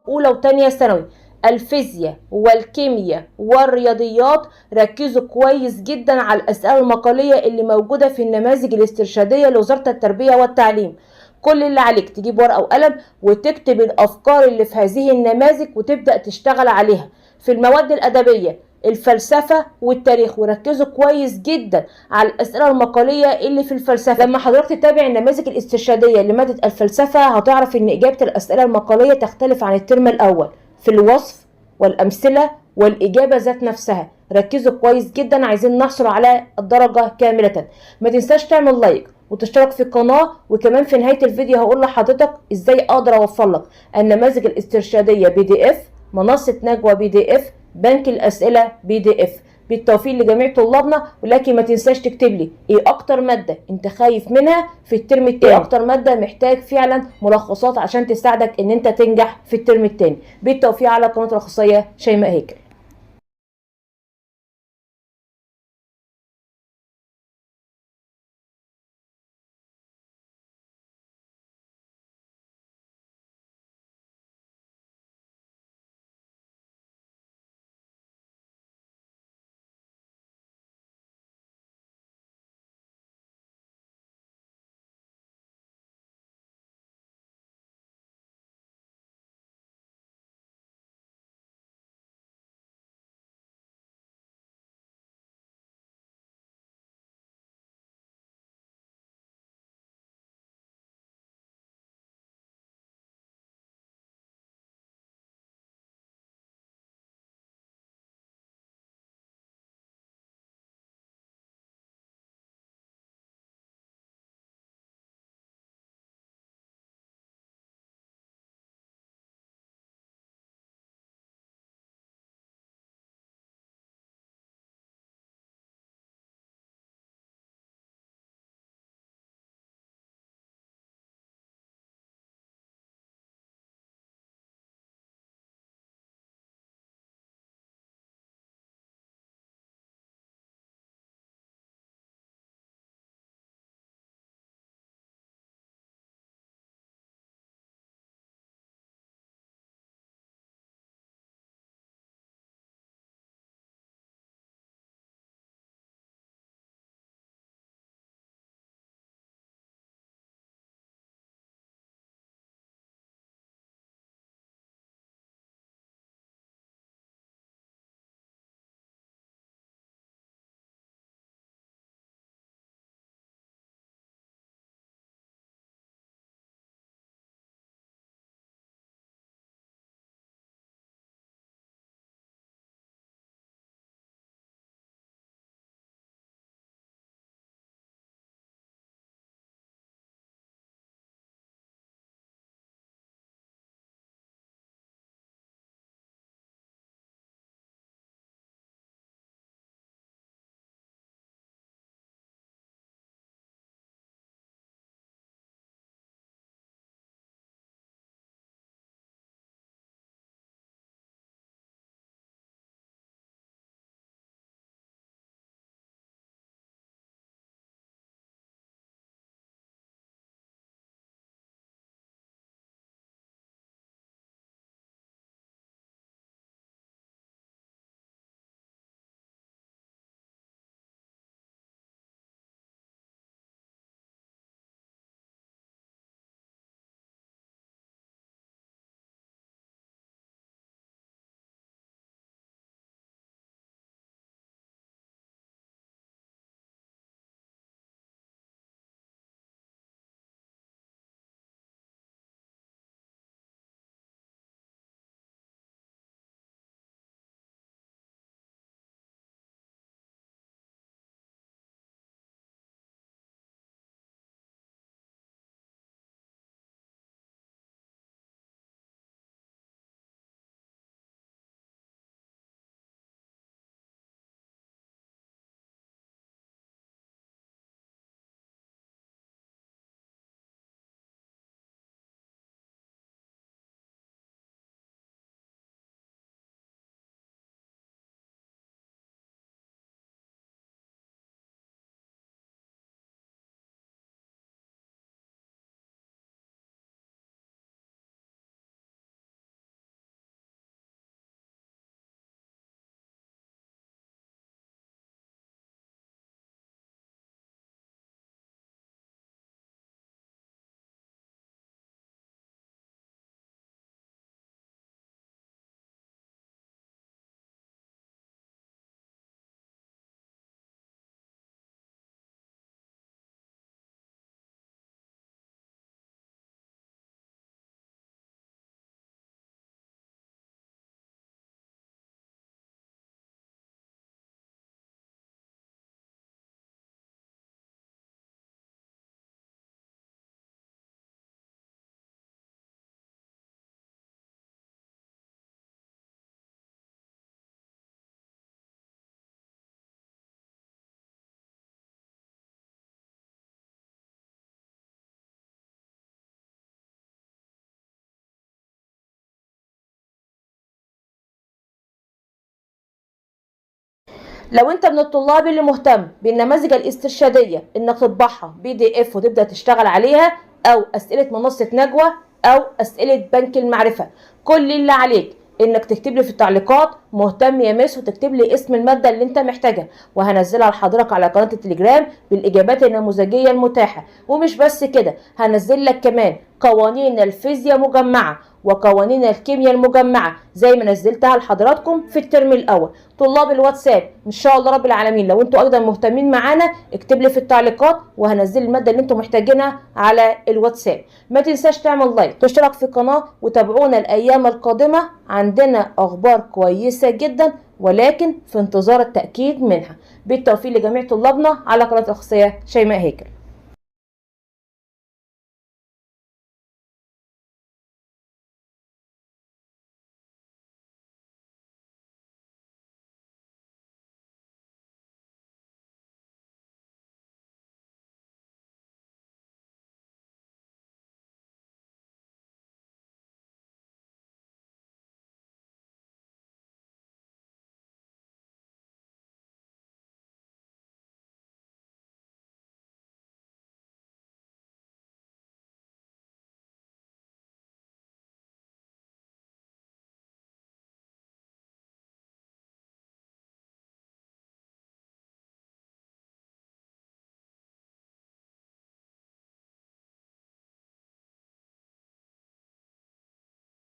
اولى وتانية ثانوي، الفيزياء والكيمياء والرياضيات، ركزوا كويس جدا على الاسئله المقاليه اللي موجوده في النماذج الاسترشاديه لوزاره التربيه والتعليم. كل اللي عليك تجيب ورقه وقلم وتكتب الافكار اللي في هذه النماذج وتبدا تشتغل عليها. في المواد الادبيه الفلسفه والتاريخ، وركزوا كويس جدا على الاسئله المقاليه اللي في الفلسفه. لما حضرتك تتابع النماذج الاسترشاديه لماده الفلسفه هتعرف ان اجابه الاسئله المقاليه تختلف عن الترم الاول في الوصف والامثله والاجابه ذات نفسها. ركزوا كويس جدا، عايزين نحصل على الدرجه كامله. ما تنساش تعمل لايك وتشترك في القناه، وكمان في نهايه الفيديو هقول لحضرتك ازاي اقدر اوفر لك النماذج الاسترشاديه PDF، منصه نجوى PDF، بنك الاسئله PDF. بالتوفيق لجميع طلابنا. ولكن ما تنساش تكتب لي ايه اكتر ماده انت خايف منها في الترم التاني، ايه اكتر ماده محتاج فعلا ملخصات عشان تساعدك ان انت تنجح في الترم التاني. بالتوفيق على قناه الاخصائيه شيماء هيكل. لو انت من الطلاب اللي مهتم بالنماذج الاسترشادية انك تطبعها PDF وتبدأ تشتغل عليها، او اسئلة منصة نجوى، او اسئلة بنك المعرفة، كل اللي عليك انك تكتب لي في التعليقات مهتم يا مس، وتكتب لي اسم المادة اللي انت محتاجها، وهنزلها لحضرتك على قناة التليجرام بالاجابات النموذجية المتاحة. ومش بس كده، هنزل لك كمان قوانين الفيزياء مجمعة وقوانين الكيمياء المجمعة زي ما نزلتها لحضراتكم في الترم الاول. طلاب الواتساب ان شاء الله رب العالمين لو انتوا ايضا مهتمين معانا اكتب لي في التعليقات وهنزل المادة اللي انتوا محتاجينها على الواتساب. ما تنساش تعمل لايك، تشترك في القناة، وتابعونا الايام القادمة، عندنا اخبار كويسة جدا ولكن في انتظار التأكيد منها. بالتوفيق لجميع طلابنا على قناة الأخصائية شيماء هيكل.